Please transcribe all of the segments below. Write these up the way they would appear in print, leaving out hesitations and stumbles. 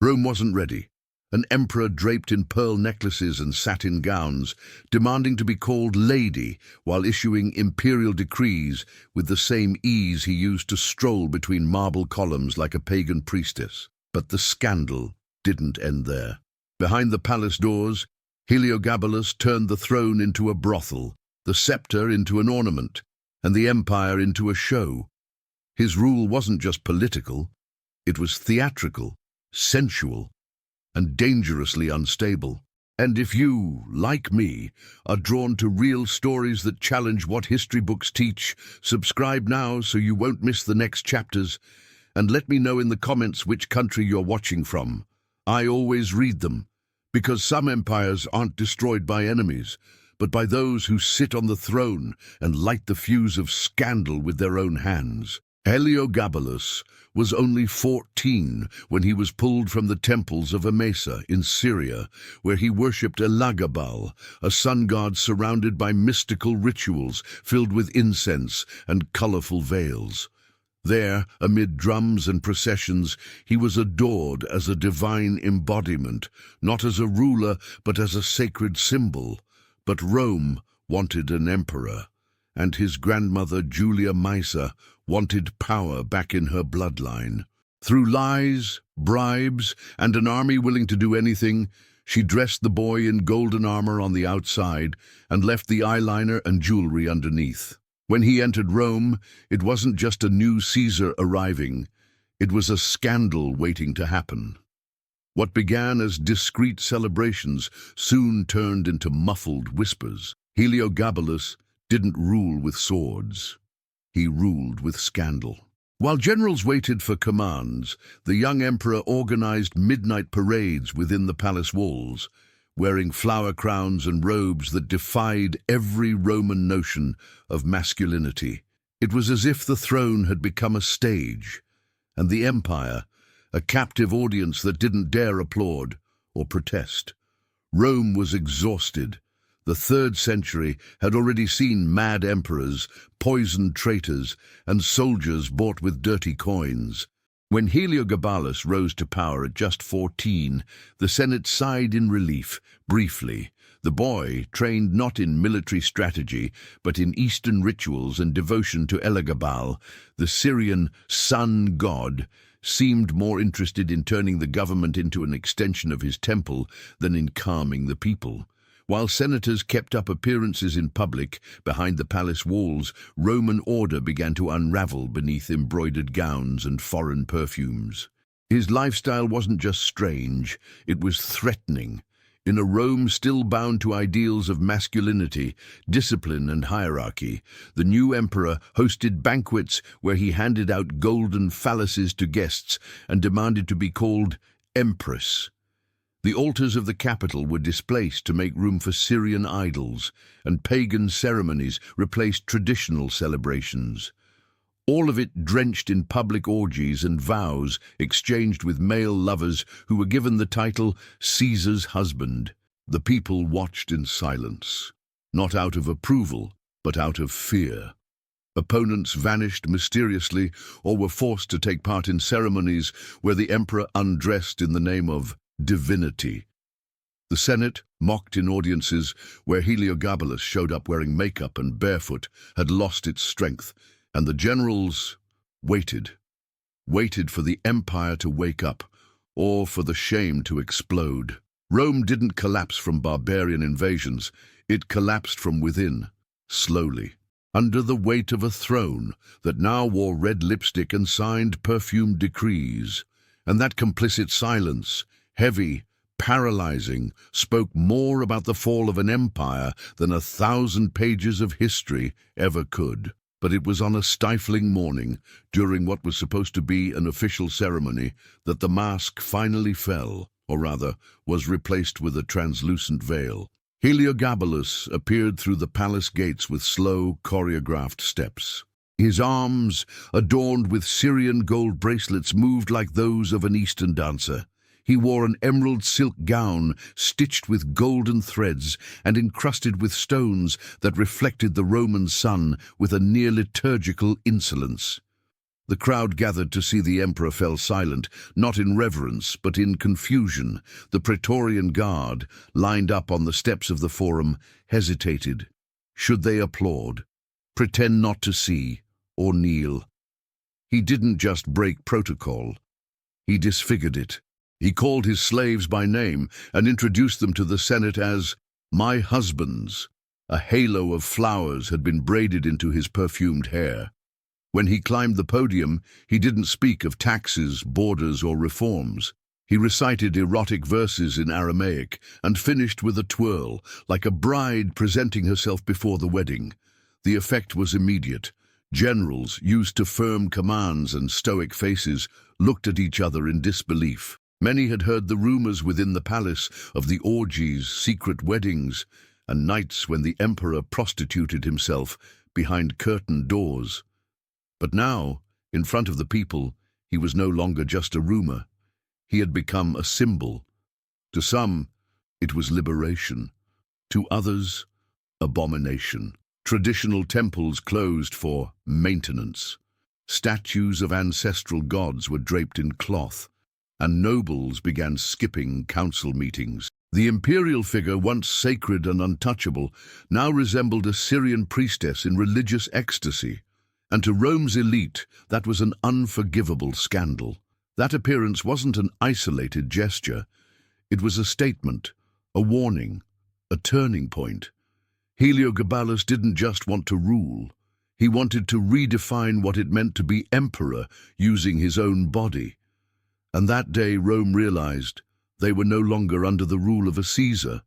Rome wasn't ready. An emperor draped in pearl necklaces and satin gowns, demanding to be called lady while issuing imperial decrees with the same ease he used to stroll between marble columns like a pagan priestess. But the scandal didn't end there. Behind the palace doors, Heliogabalus turned the throne into a brothel, the scepter into an ornament, and the empire into a show. His rule wasn't just political, it was theatrical, sensual, and dangerously unstable. And if you, like me, are drawn to real stories that challenge what history books teach, subscribe now so you won't miss the next chapters, and let me know in the comments which country you're watching from. I always read them, because some empires aren't destroyed by enemies, but by those who sit on the throne and light the fuse of scandal with their own hands. Heliogabalus was only 14 when he was pulled from the temples of Emesa in Syria, where he worshipped Elagabal, a sun god surrounded by mystical rituals filled with incense and colorful veils. There, amid drums and processions, he was adored as a divine embodiment, not as a ruler but as a sacred symbol. But Rome wanted an emperor, and his grandmother Julia Maesa wanted power back in her bloodline. Through lies, bribes, and an army willing to do anything, she dressed the boy in golden armor on the outside and left the eyeliner and jewelry underneath. When he entered Rome, it wasn't just a new Caesar arriving, it was a scandal waiting to happen. What began as discreet celebrations soon turned into muffled whispers. Heliogabalus didn't rule with swords. He ruled with scandal. While generals waited for commands, the young emperor organized midnight parades within the palace walls, wearing flower crowns and robes that defied every Roman notion of masculinity. It was as if the throne had become a stage, and the empire a captive audience that didn't dare applaud or protest. Rome was exhausted. The 3rd century had already seen mad emperors, poisoned traitors, and soldiers bought with dirty coins. When Heliogabalus rose to power at just 14, the Senate sighed in relief, briefly. The boy, trained not in military strategy, but in Eastern rituals and devotion to Elagabal, the Syrian sun god, seemed more interested in turning the government into an extension of his temple than in calming the people. While senators kept up appearances in public, behind the palace walls, Roman order began to unravel beneath embroidered gowns and foreign perfumes. His lifestyle wasn't just strange, it was threatening. In a Rome still bound to ideals of masculinity, discipline, and hierarchy, the new emperor hosted banquets where he handed out golden phalluses to guests and demanded to be called empress. The altars of the capital were displaced to make room for Syrian idols, and pagan ceremonies replaced traditional celebrations. All of it drenched in public orgies and vows exchanged with male lovers who were given the title Caesar's husband. The people watched in silence, not out of approval, but out of fear. Opponents vanished mysteriously or were forced to take part in ceremonies where the emperor undressed in the name of divinity. The Senate, mocked in audiences where Heliogabalus showed up wearing makeup and barefoot, had lost its strength, and the generals waited for the empire to wake up, or for the shame to explode. Rome didn't collapse from barbarian invasions, it collapsed from within, slowly, under the weight of a throne that now wore red lipstick and signed perfumed decrees. And that complicit silence, heavy, paralyzing, spoke more about the fall of an empire than 1,000 pages of history ever could. But it was on a stifling morning, during what was supposed to be an official ceremony, that the mask finally fell, or rather, was replaced with a translucent veil. Heliogabalus appeared through the palace gates with slow, choreographed steps. His arms, adorned with Syrian gold bracelets, moved like those of an Eastern dancer. He wore an emerald silk gown stitched with golden threads and encrusted with stones that reflected the Roman sun with a near liturgical insolence. The crowd gathered to see the emperor fell silent, not in reverence, but in confusion. The Praetorian Guard, lined up on the steps of the Forum, hesitated. Should they applaud, pretend not to see, or kneel? He didn't just break protocol. He disfigured it. He called his slaves by name and introduced them to the Senate as "my husbands." A halo of flowers had been braided into his perfumed hair. When he climbed the podium, he didn't speak of taxes, borders, or reforms. He recited erotic verses in Aramaic and finished with a twirl, like a bride presenting herself before the wedding. The effect was immediate. Generals, used to firm commands and stoic faces, looked at each other in disbelief. Many had heard the rumors within the palace of the orgies, secret weddings, and nights when the emperor prostituted himself behind curtained doors. But now, in front of the people, he was no longer just a rumor. He had become a symbol. To some, it was liberation. To others, abomination. Traditional temples closed for maintenance. Statues of ancestral gods were draped in cloth, and nobles began skipping council meetings. The imperial figure, once sacred and untouchable, now resembled a Syrian priestess in religious ecstasy. And to Rome's elite, that was an unforgivable scandal. That appearance wasn't an isolated gesture. It was a statement, a warning, a turning point. Heliogabalus didn't just want to rule. He wanted to redefine what it meant to be emperor using his own body. And that day Rome realized they were no longer under the rule of a Caesar,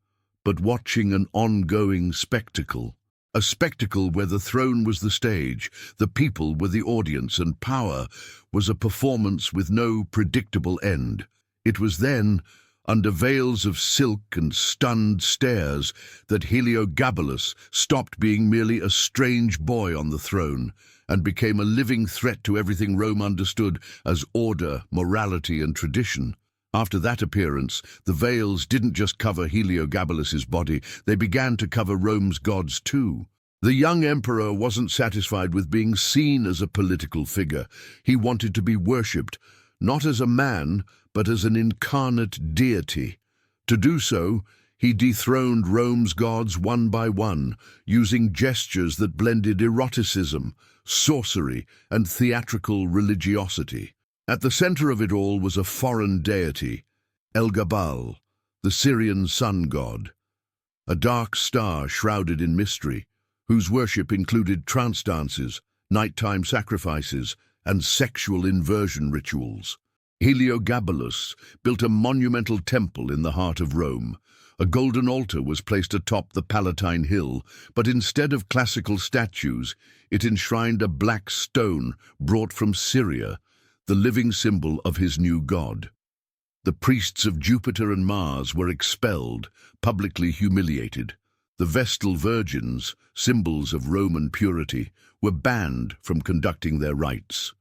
but watching an ongoing spectacle. A spectacle where the throne was the stage, the people were the audience, and power was a performance with no predictable end. It was then, under veils of silk and stunned stares, that Heliogabalus stopped being merely a strange boy on the throne and became a living threat to everything Rome understood as order, morality, and tradition. After that appearance, the veils didn't just cover Heliogabalus's body, they began to cover Rome's gods too. The young emperor wasn't satisfied with being seen as a political figure. He wanted to be worshipped, not as a man, but as an incarnate deity. To do so, he dethroned Rome's gods one by one, using gestures that blended eroticism, sorcery, and theatrical religiosity. At the center of it all was a foreign deity, Helgabal, the Syrian sun god, a dark star shrouded in mystery, whose worship included trance dances, nighttime sacrifices, and sexual inversion rituals. Heliogabalus built a monumental temple in the heart of Rome. A golden altar was placed atop the Palatine Hill, but instead of classical statues, it enshrined a black stone brought from Syria, the living symbol of his new god. The priests of Jupiter and Mars were expelled, publicly humiliated. The Vestal Virgins, symbols of Roman purity, were banned from conducting their rites.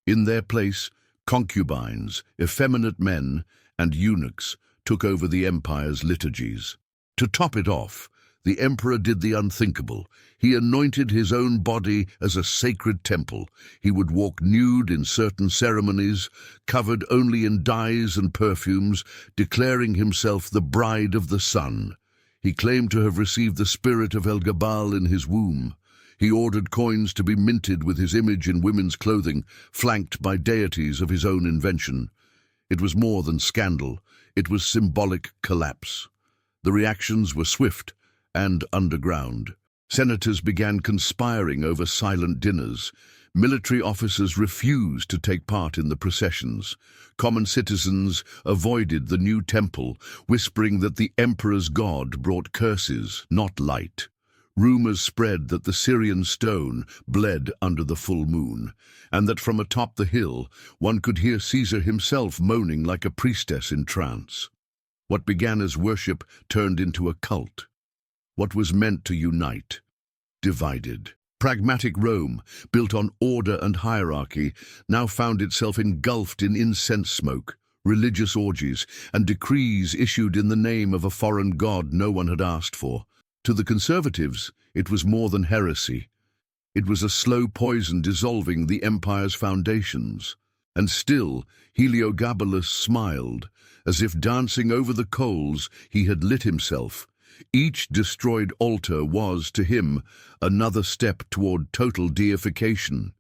In their place, concubines, effeminate men, and eunuchs took over the empire's liturgies. To top it off, the emperor did the unthinkable. He anointed his own body as a sacred temple. He would walk nude in certain ceremonies, covered only in dyes and perfumes, declaring himself the bride of the sun. He claimed to have received the spirit of Helgabal in his womb. He ordered coins to be minted with his image in women's clothing, flanked by deities of his own invention. It was more than scandal. It was symbolic collapse. The reactions were swift and underground. Senators began conspiring over silent dinners. Military officers refused to take part in the processions. Common citizens avoided the new temple, whispering that the emperor's god brought curses, not light. Rumors spread that the Syrian stone bled under the full moon, and that from atop the hill one could hear Caesar himself moaning like a priestess in trance. What began as worship turned into a cult. What was meant to unite, divided. Pragmatic Rome, built on order and hierarchy, now found itself engulfed in incense smoke, religious orgies, and decrees issued in the name of a foreign god no one had asked for. To the conservatives, it was more than heresy. It was a slow poison dissolving the empire's foundations. And still, Heliogabalus smiled, as if dancing over the coals he had lit himself. Each destroyed altar was, to him, another step toward total deification.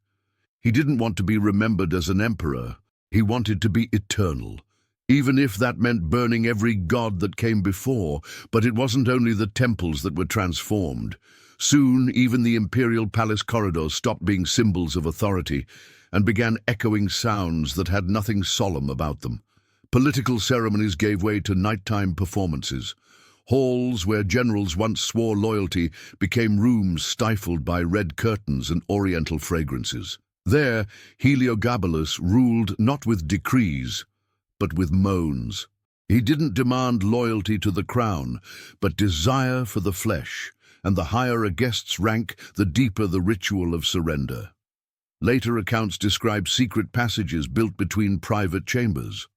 He didn't want to be remembered as an emperor. He wanted to be eternal, even if that meant burning every god that came before. But it wasn't only the temples that were transformed. Soon, even the imperial palace corridors stopped being symbols of authority and began echoing sounds that had nothing solemn about them. Political ceremonies gave way to nighttime performances. Halls where generals once swore loyalty became rooms stifled by red curtains and oriental fragrances. There, Heliogabalus ruled not with decrees, but with moans. He didn't demand loyalty to the crown, but desire for the flesh, and the higher a guest's rank, the deeper the ritual of surrender. Later accounts describe secret passages built between private chambers.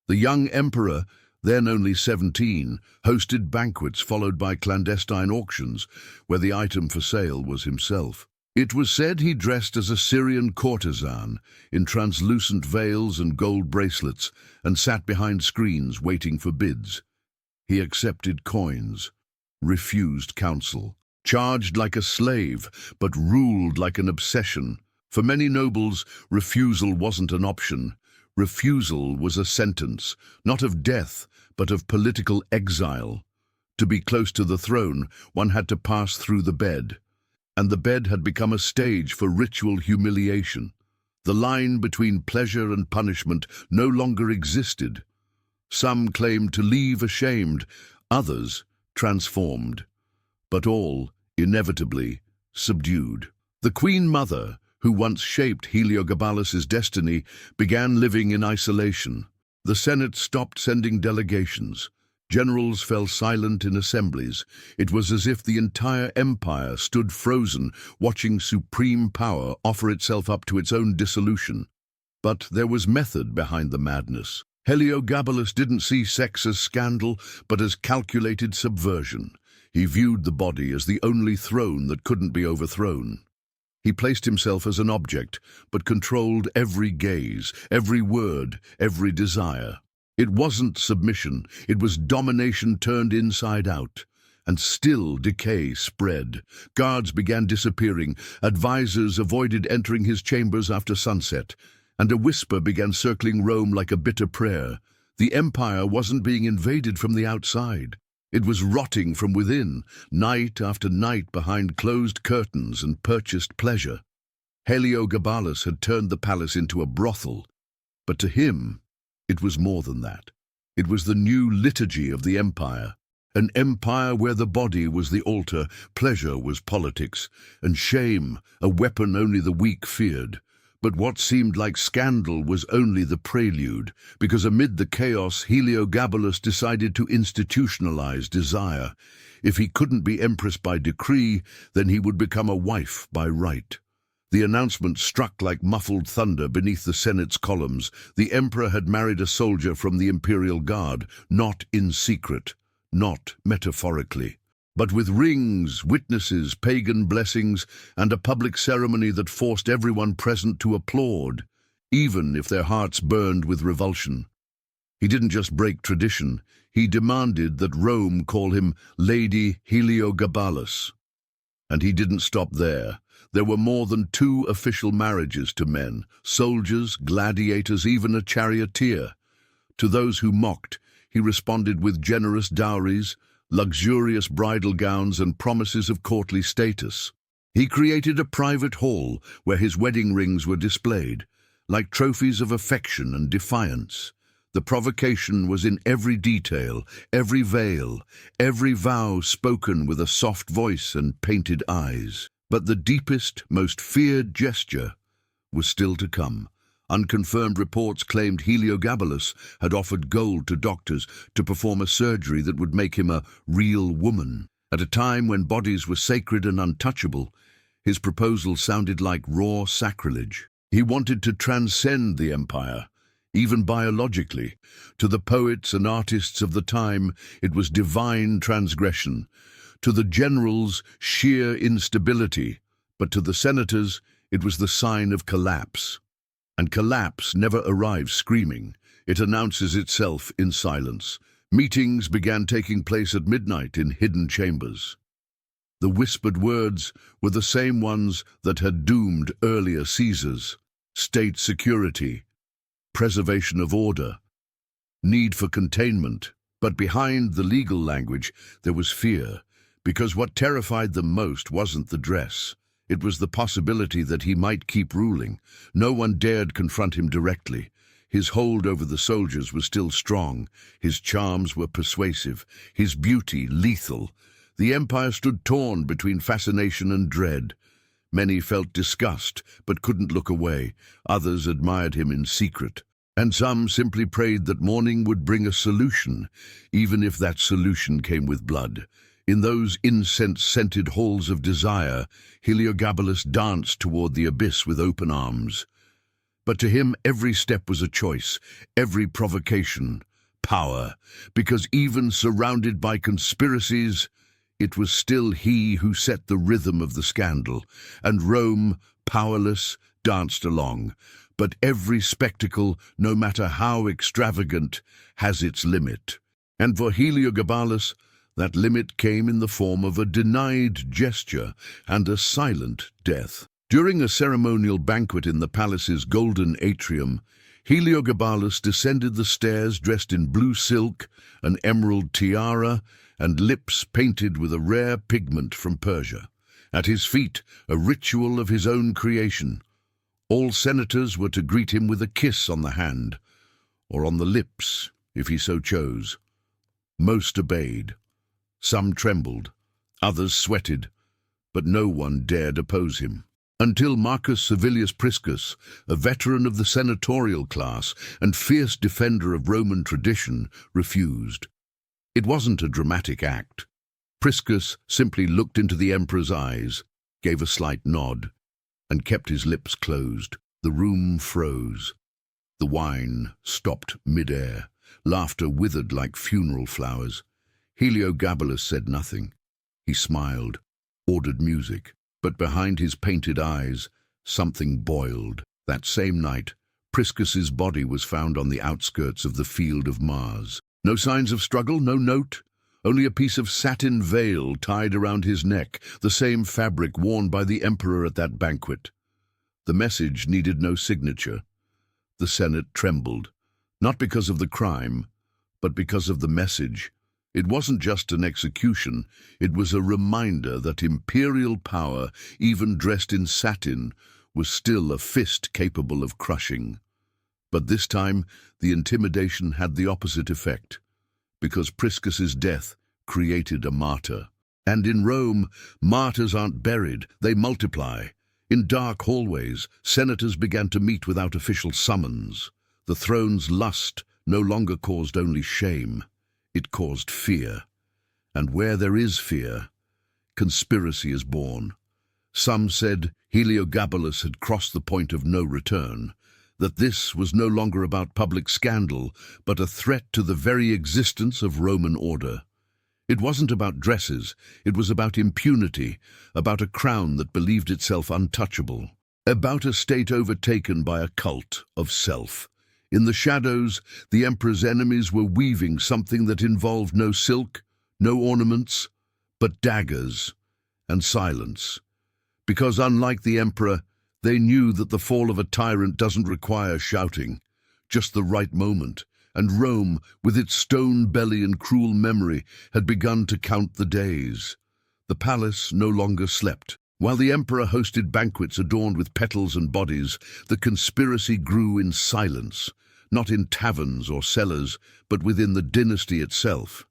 The young emperor, then only 17, hosted banquets followed by clandestine auctions, where the item for sale was himself. It was said he dressed as a Syrian courtesan, in translucent veils and gold bracelets, and sat behind screens waiting for bids. He accepted coins, refused counsel, charged like a slave, but ruled like an obsession. For many nobles, refusal wasn't an option. Refusal was a sentence, not of death, but of political exile. To be close to the throne, one had to pass through the bed, and the bed had become a stage for ritual humiliation. The line between pleasure and punishment no longer existed. Some claimed to leave ashamed, others transformed, but all, inevitably, subdued. The Queen Mother, who once shaped Heliogabalus's destiny, began living in isolation. The Senate stopped sending delegations. Generals fell silent in assemblies. It was as if the entire empire stood frozen, watching supreme power offer itself up to its own dissolution. But there was method behind the madness. Heliogabalus didn't see sex as scandal, but as calculated subversion. He viewed the body as the only throne that couldn't be overthrown. He placed himself as an object, but controlled every gaze, every word, every desire. It wasn't submission, it was domination turned inside out. And still decay spread. Guards began disappearing, advisors avoided entering his chambers after sunset, and a whisper began circling Rome like a bitter prayer. The empire wasn't being invaded from the outside. It was rotting from within, night after night behind closed curtains and purchased pleasure. Heliogabalus had turned the palace into a brothel, but to him, it was more than that. It was the new liturgy of the empire, an empire where the body was the altar, pleasure was politics, and shame, a weapon only the weak feared. But what seemed like scandal was only the prelude, because amid the chaos, Heliogabalus decided to institutionalize desire. If he couldn't be empress by decree, then he would become a wife by right. The announcement struck like muffled thunder beneath the Senate's columns. The emperor had married a soldier from the imperial guard, not in secret, not metaphorically, but with rings, witnesses, pagan blessings, and a public ceremony that forced everyone present to applaud, even if their hearts burned with revulsion. He didn't just break tradition, he demanded that Rome call him Lady Heliogabalus. And he didn't stop there. There were more than 2 official marriages to men, soldiers, gladiators, even a charioteer. To those who mocked, he responded with generous dowries, luxurious bridal gowns, and promises of courtly status. He created a private hall where his wedding rings were displayed, like trophies of affection and defiance. The provocation was in every detail, every veil, every vow spoken with a soft voice and painted eyes. But the deepest, most feared gesture was still to come. Unconfirmed reports claimed Heliogabalus had offered gold to doctors to perform a surgery that would make him a real woman. At a time when bodies were sacred and untouchable, his proposal sounded like raw sacrilege. He wanted to transcend the empire, even biologically. To the poets and artists of the time, it was divine transgression. To the generals, sheer instability. But to the senators, it was the sign of collapse. And collapse never arrives screaming. It announces itself in silence. Meetings began taking place at midnight in hidden chambers. The whispered words were the same ones that had doomed earlier Caesars: state security, preservation of order, need for containment. But behind the legal language there was fear, because what terrified them most wasn't the dress. It was the possibility that he might keep ruling. No one dared confront him directly. His hold over the soldiers was still strong. His charms were persuasive, his beauty lethal. The empire stood torn between fascination and dread. Many felt disgust, but couldn't look away. Others admired him in secret. And some simply prayed that morning would bring a solution, even if that solution came with blood. In those incense-scented halls of desire, Heliogabalus danced toward the abyss with open arms. But to him, every step was a choice, every provocation, power, because even surrounded by conspiracies, it was still he who set the rhythm of the scandal, and Rome, powerless, danced along. But every spectacle, no matter how extravagant, has its limit. And for Heliogabalus, that limit came in the form of a denied gesture and a silent death. During a ceremonial banquet in the palace's golden atrium, Heliogabalus descended the stairs dressed in blue silk, an emerald tiara, and lips painted with a rare pigment from Persia. At his feet, a ritual of his own creation. All senators were to greet him with a kiss on the hand, or on the lips, if he so chose. Most obeyed. Some trembled, others sweated, but no one dared oppose him. Until Marcus Servilius Priscus, a veteran of the senatorial class and fierce defender of Roman tradition, refused. It wasn't a dramatic act. Priscus simply looked into the emperor's eyes, gave a slight nod, and kept his lips closed. The room froze. The wine stopped mid-air. Laughter withered like funeral flowers. Heliogabalus said nothing. He smiled, ordered music, but behind his painted eyes, something boiled. That same night, Priscus's body was found on the outskirts of the field of Mars. No signs of struggle, no note, only a piece of satin veil tied around his neck, the same fabric worn by the emperor at that banquet. The message needed no signature. The Senate trembled, not because of the crime, but because of the message. It wasn't just an execution, it was a reminder that imperial power, even dressed in satin, was still a fist capable of crushing. But this time, the intimidation had the opposite effect, because Priscus's death created a martyr. And in Rome, martyrs aren't buried, they multiply. In dark hallways, senators began to meet without official summons. The throne's lust no longer caused only shame. It caused fear. And where there is fear, conspiracy is born. Some said Heliogabalus had crossed the point of no return, that this was no longer about public scandal, but a threat to the very existence of Roman order. It wasn't about dresses, it was about impunity, about a crown that believed itself untouchable, about a state overtaken by a cult of self. In the shadows, the emperor's enemies were weaving something that involved no silk, no ornaments, but daggers and silence. Because unlike the emperor, they knew that the fall of a tyrant doesn't require shouting, just the right moment, and Rome, with its stone belly and cruel memory, had begun to count the days. The palace no longer slept. While the emperor hosted banquets adorned with petals and bodies, the conspiracy grew in silence, not in taverns or cellars, but within the dynasty itself.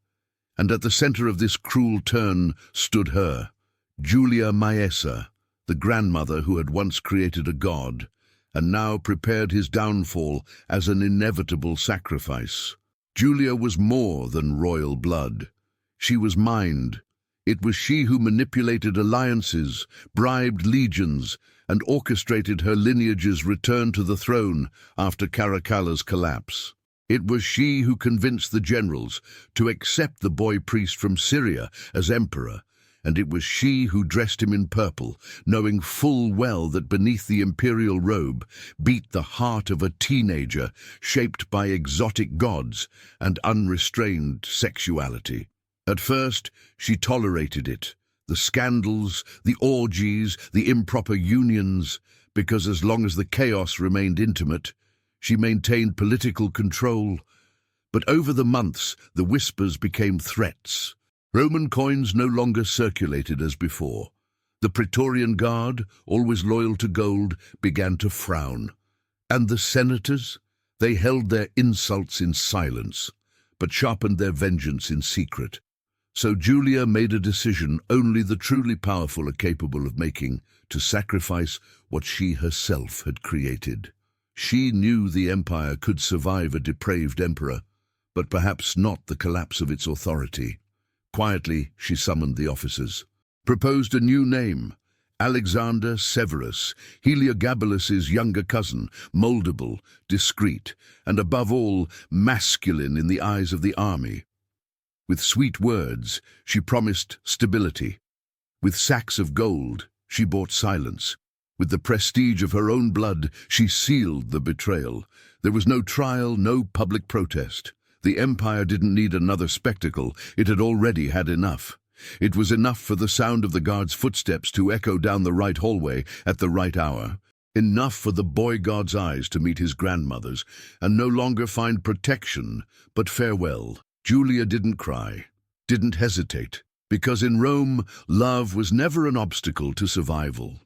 And at the center of this cruel turn stood her, Julia Maesa, the grandmother who had once created a god, and now prepared his downfall as an inevitable sacrifice. Julia was more than royal blood. She was mind. It was she who manipulated alliances, bribed legions, and orchestrated her lineage's return to the throne after Caracalla's collapse. It was she who convinced the generals to accept the boy priest from Syria as emperor, and it was she who dressed him in purple, knowing full well that beneath the imperial robe beat the heart of a teenager shaped by exotic gods and unrestrained sexuality. At first, she tolerated it, the scandals, the orgies, the improper unions, because as long as the chaos remained intimate, she maintained political control. But over the months, the whispers became threats. Roman coins no longer circulated as before. The Praetorian Guard, always loyal to gold, began to frown. And the senators? They held their insults in silence, but sharpened their vengeance in secret. So Julia made a decision only the truly powerful are capable of making, to sacrifice what she herself had created. She knew the empire could survive a depraved emperor, but perhaps not the collapse of its authority. Quietly, she summoned the officers, proposed a new name, Alexander Severus, Heliogabalus's younger cousin, moldable, discreet, and above all, masculine in the eyes of the army. With sweet words, she promised stability. With sacks of gold, she bought silence. With the prestige of her own blood, she sealed the betrayal. There was no trial, no public protest. The empire didn't need another spectacle. It had already had enough. It was enough for the sound of the guard's footsteps to echo down the right hallway at the right hour. Enough for the boy god's eyes to meet his grandmother's and no longer find protection, but farewell. Julia didn't cry, didn't hesitate, because in Rome, love was never an obstacle to survival.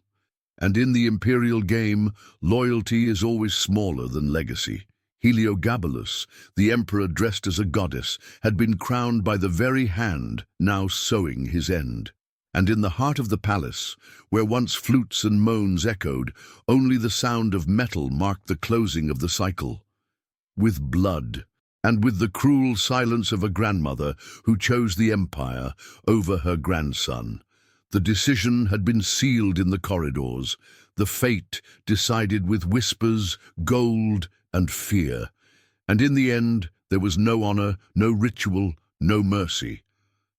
And in the imperial game, loyalty is always smaller than legacy. Heliogabalus, the emperor dressed as a goddess, had been crowned by the very hand now sowing his end. And in the heart of the palace, where once flutes and moans echoed, only the sound of metal marked the closing of the cycle. With blood, and with the cruel silence of a grandmother who chose the empire over her grandson. The decision had been sealed in the corridors, the fate decided with whispers, gold, and fear. And in the end, there was no honor, no ritual, no mercy.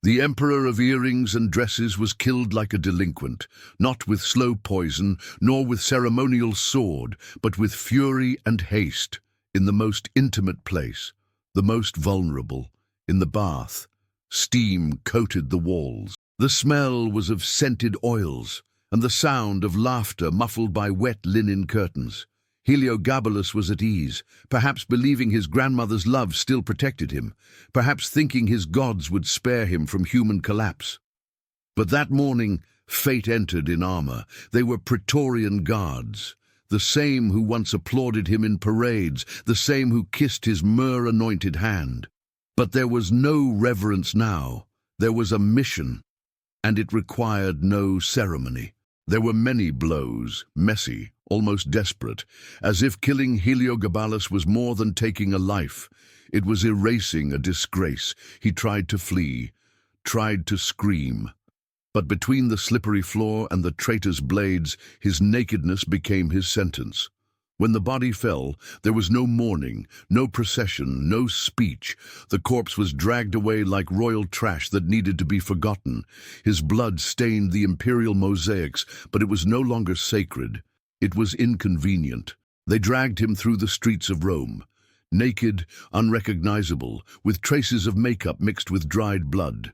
The emperor of earrings and dresses was killed like a delinquent, not with slow poison, nor with ceremonial sword, but with fury and haste, in the most intimate place, the most vulnerable, in the bath. Steam coated the walls. The smell was of scented oils, and the sound of laughter muffled by wet linen curtains. Heliogabalus was at ease, perhaps believing his grandmother's love still protected him, perhaps thinking his gods would spare him from human collapse. But that morning, fate entered in armor. They were Praetorian guards, the same who once applauded him in parades, the same who kissed his myrrh-anointed hand. But there was no reverence now. There was a mission, and it required no ceremony. There were many blows, messy, almost desperate, as if killing Heliogabalus was more than taking a life. It was erasing a disgrace. He tried to flee, tried to scream. But between the slippery floor and the traitor's blades, his nakedness became his sentence. When the body fell, there was no mourning, no procession, no speech. The corpse was dragged away like royal trash that needed to be forgotten. His blood stained the imperial mosaics, but it was no longer sacred. It was inconvenient. They dragged him through the streets of Rome, naked, unrecognizable, with traces of makeup mixed with dried blood.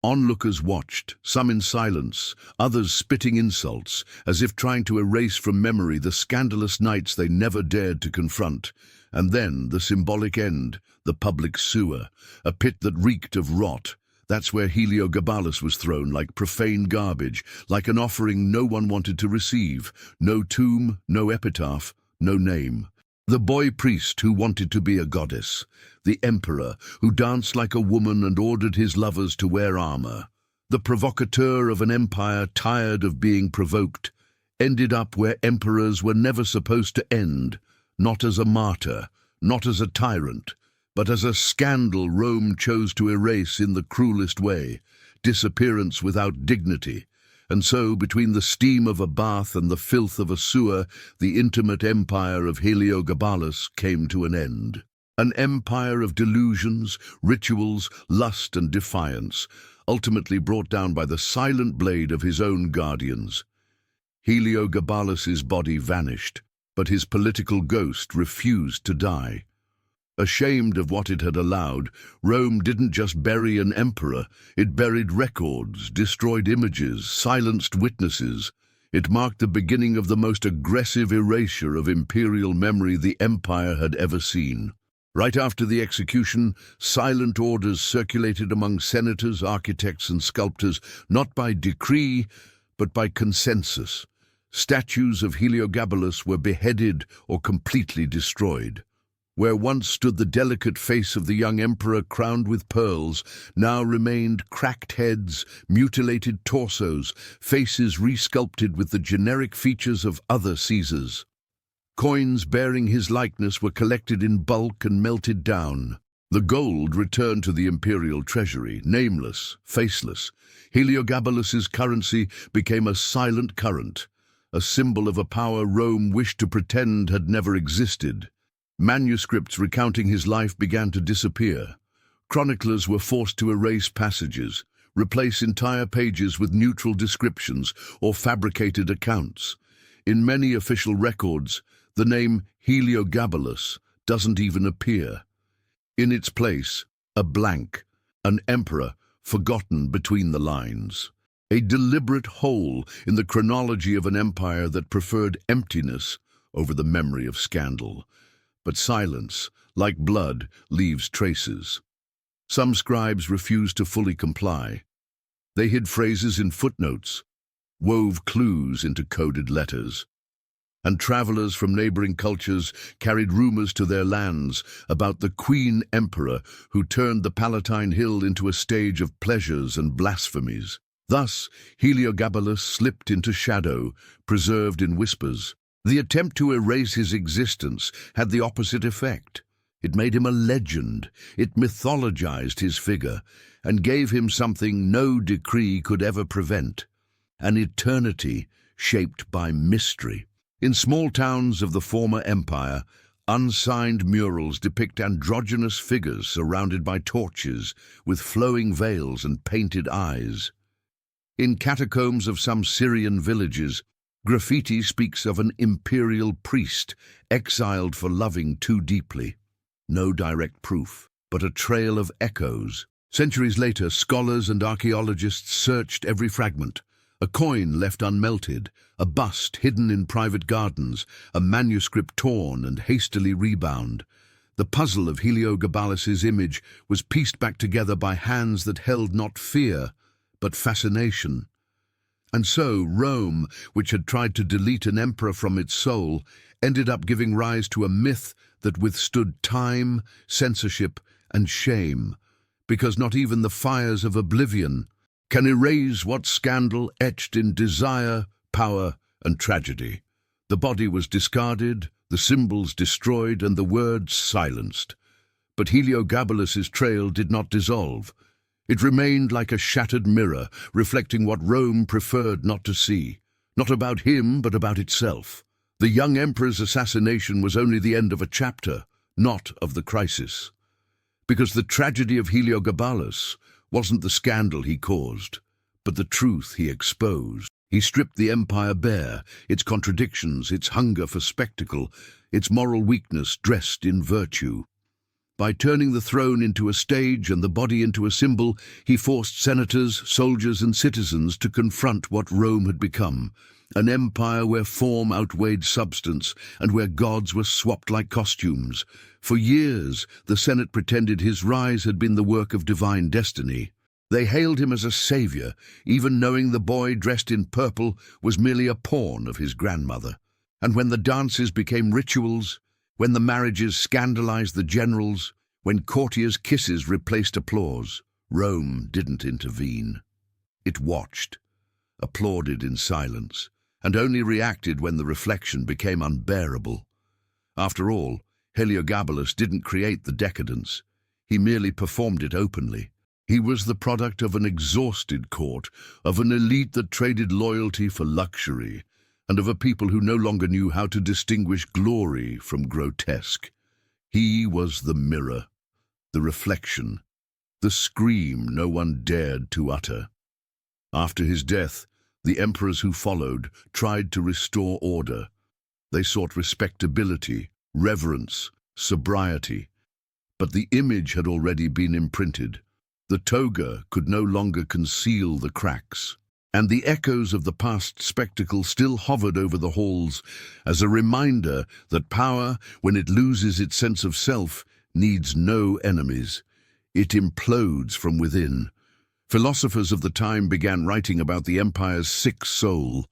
Onlookers watched, some in silence, others spitting insults, as if trying to erase from memory the scandalous nights they never dared to confront. And then the symbolic end, the public sewer, a pit that reeked of rot. That's where Heliogabalus was thrown, like profane garbage, like an offering no one wanted to receive. No tomb, no epitaph, no name. The boy priest who wanted to be a goddess. The emperor who danced like a woman and ordered his lovers to wear armor. The provocateur of an empire tired of being provoked, ended up where emperors were never supposed to end, not as a martyr, not as a tyrant, but as a scandal Rome chose to erase in the cruelest way, disappearance without dignity. And so, between the steam of a bath and the filth of a sewer, the intimate empire of Heliogabalus came to an end. An empire of delusions, rituals, lust and defiance, ultimately brought down by the silent blade of his own guardians. Heliogabalus's body vanished, but his political ghost refused to die. Ashamed of what it had allowed, Rome didn't just bury an emperor, it buried records, destroyed images, silenced witnesses. It marked the beginning of the most aggressive erasure of imperial memory the empire had ever seen. Right after the execution, silent orders circulated among senators, architects, and sculptors, not by decree, but by consensus. Statues of Heliogabalus were beheaded or completely destroyed. Where once stood the delicate face of the young emperor crowned with pearls, now remained cracked heads, mutilated torsos, faces resculpted with the generic features of other Caesars. Coins bearing his likeness were collected in bulk and melted down. The gold returned to the imperial treasury, nameless, faceless. Heliogabalus's currency became a silent current, a symbol of a power Rome wished to pretend had never existed. Manuscripts recounting his life began to disappear. Chroniclers were forced to erase passages, replace entire pages with neutral descriptions or fabricated accounts. In many official records, the name Heliogabalus doesn't even appear. In its place, a blank, an emperor forgotten between the lines. A deliberate hole in the chronology of an empire that preferred emptiness over the memory of scandal. But silence, like blood, leaves traces. Some scribes refused to fully comply. They hid phrases in footnotes, wove clues into coded letters. And travelers from neighboring cultures carried rumors to their lands about the Queen Emperor who turned the Palatine Hill into a stage of pleasures and blasphemies. Thus, Heliogabalus slipped into shadow, preserved in whispers. The attempt to erase his existence had the opposite effect. It made him a legend, it mythologized his figure, and gave him something no decree could ever prevent: an eternity shaped by mystery. In small towns of the former empire, unsigned murals depict androgynous figures surrounded by torches, with flowing veils and painted eyes. In catacombs of some Syrian villages, graffiti speaks of an imperial priest exiled for loving too deeply. No direct proof, but a trail of echoes. Centuries later, scholars and archaeologists searched every fragment. A coin left unmelted, a bust hidden in private gardens, a manuscript torn and hastily rebound. The puzzle of Heliogabalus's image was pieced back together by hands that held not fear, but fascination. And so Rome, which had tried to delete an emperor from its soul, ended up giving rise to a myth that withstood time, censorship, and shame, because not even the fires of oblivion can erase what scandal etched in desire, power, and tragedy. The body was discarded, the symbols destroyed, and the words silenced. But Heliogabalus's trail did not dissolve. It remained like a shattered mirror, reflecting what Rome preferred not to see. Not about him, but about itself. The young emperor's assassination was only the end of a chapter, not of the crisis. Because the tragedy of Heliogabalus wasn't the scandal he caused, but the truth he exposed. He stripped the empire bare, its contradictions, its hunger for spectacle, its moral weakness dressed in virtue. By turning the throne into a stage and the body into a symbol, he forced senators, soldiers, and citizens to confront what Rome had become: an empire where form outweighed substance and where gods were swapped like costumes. For years, the Senate pretended his rise had been the work of divine destiny. They hailed him as a savior, even knowing the boy dressed in purple was merely a pawn of his grandmother. And when the dances became rituals, when the marriages scandalized the generals, when courtiers' kisses replaced applause, Rome didn't intervene. It watched, applauded in silence, and only reacted when the reflection became unbearable. After all, Heliogabalus didn't create the decadence. He merely performed it openly. He was the product of an exhausted court, of an elite that traded loyalty for luxury, and of a people who no longer knew how to distinguish glory from grotesque. He was the mirror, the reflection, the scream no one dared to utter. After his death, the emperors who followed tried to restore order. They sought respectability, reverence, sobriety. But the image had already been imprinted. The toga could no longer conceal the cracks, and the echoes of the past spectacle still hovered over the halls as a reminder that power, when it loses its sense of self, needs no enemies. It implodes from within. Philosophers of the time began writing about the empire's sick soul.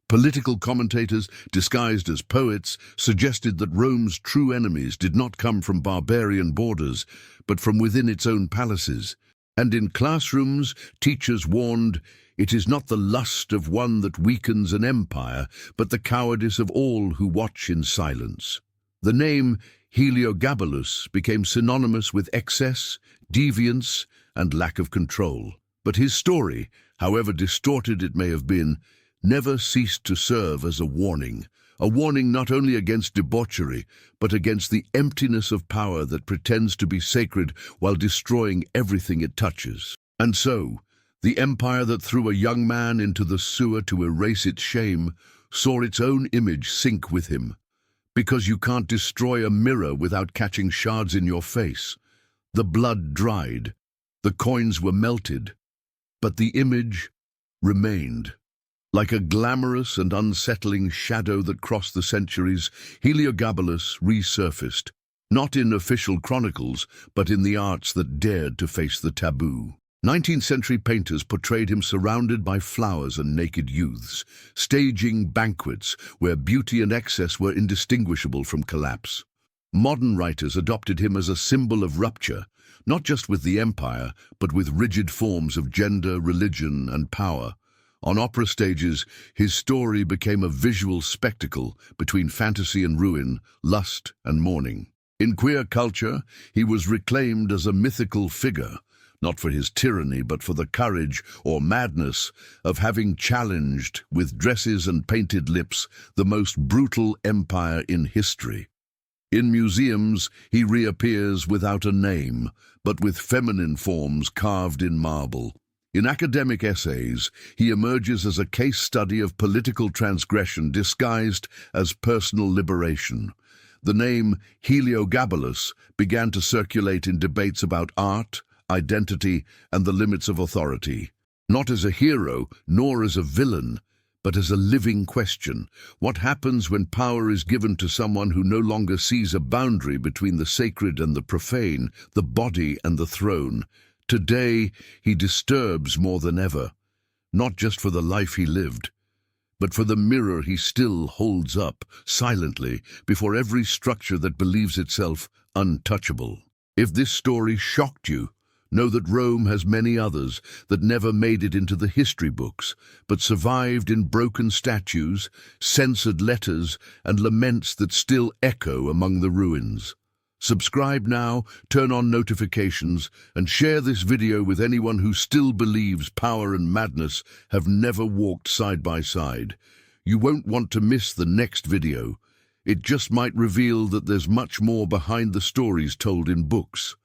Political commentators, disguised as poets, suggested that Rome's true enemies did not come from barbarian borders, but from within its own palaces. And in classrooms, teachers warned, "It is not the lust of one that weakens an empire, but the cowardice of all who watch in silence." The name HELIOGABALUS became synonymous with excess, deviance, and lack of control. But his story, however distorted it may have been, never ceased to serve as a warning not only against debauchery, but against the emptiness of power that pretends to be sacred while destroying everything it touches. And so, the empire that threw a young man into the sewer to erase its shame saw its own image sink with him. Because you can't destroy a mirror without catching shards in your face. The blood dried, the coins were melted, but the image remained. Like a glamorous and unsettling shadow that crossed the centuries, Heliogabalus resurfaced, not in official chronicles, but in the arts that dared to face the taboo. 19th century painters portrayed him surrounded by flowers and naked youths, staging banquets where beauty and excess were indistinguishable from collapse. Modern writers adopted him as a symbol of rupture, not just with the empire, but with rigid forms of gender, religion, and power. On opera stages, his story became a visual spectacle between fantasy and ruin, lust and mourning. In queer culture, he was reclaimed as a mythical figure, not for his tyranny, but for the courage or madness of having challenged, with dresses and painted lips, the most brutal empire in history. In museums, he reappears without a name, but with feminine forms carved in marble. In academic essays, he emerges as a case study of political transgression disguised as personal liberation. The name Heliogabalus began to circulate in debates about art, identity, and the limits of authority. Not as a hero, nor as a villain, but as a living question. What happens when power is given to someone who no longer sees a boundary between the sacred and the profane, the body and the throne? Today, he disturbs more than ever, not just for the life he lived, but for the mirror he still holds up, silently, before every structure that believes itself untouchable. If this story shocked you, know that Rome has many others that never made it into the history books, but survived in broken statues, censored letters, and laments that still echo among the ruins. Subscribe now, turn on notifications, and share this video with anyone who still believes power and madness have never walked side by side. You won't want to miss the next video. It just might reveal that there's much more behind the stories told in books.